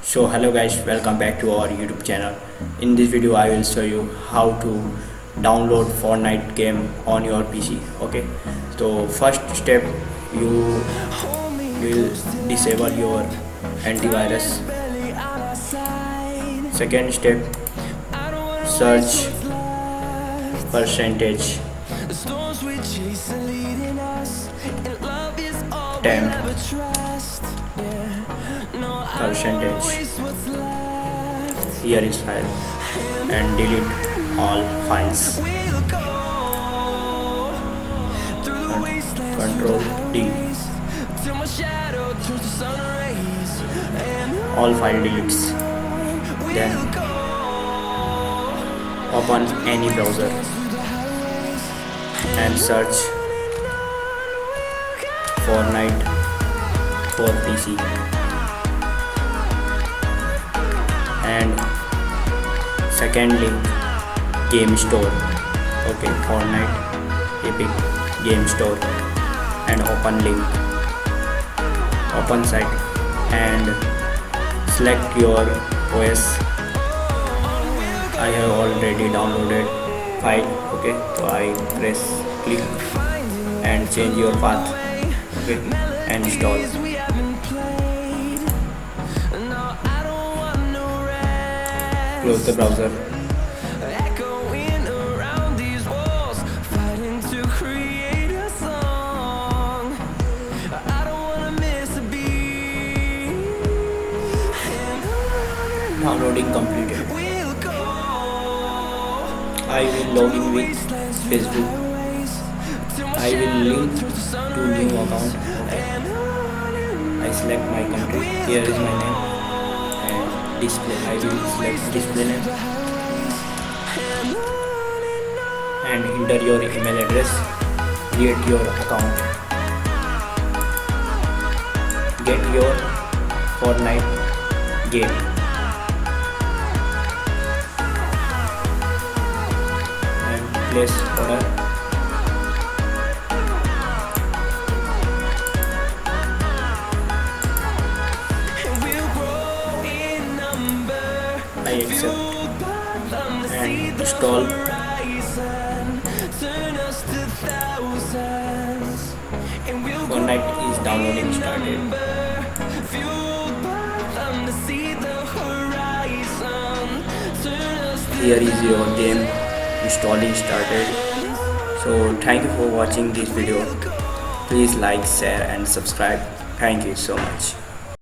So hello guys, welcome back to our YouTube channel. In this video I will show you how to download Fortnite game on your PC. Okay, so first step, you will disable your antivirus. Second step, search percentage temp percentage. Here is file and delete all files. Control D. All file deletes. Then open any browser and search Fortnite for PC. And second link, game store. Okay, Fortnite Epic game store, and open link, open site, and select your OS. I have already downloaded file. Okay, so I press click and change your path. Okay, and install. Close the browser. Downloading completed. I will log in with Facebook. I will link to new account. I select my country. Here is my name. Display, I will select display name and enter your email address. Create your account. Get your Fortnite game and place order. I accept and install. Fortnite is downloading started. Here is your game installing started. So thank you for watching this video. Please like, share and subscribe. Thank you so much.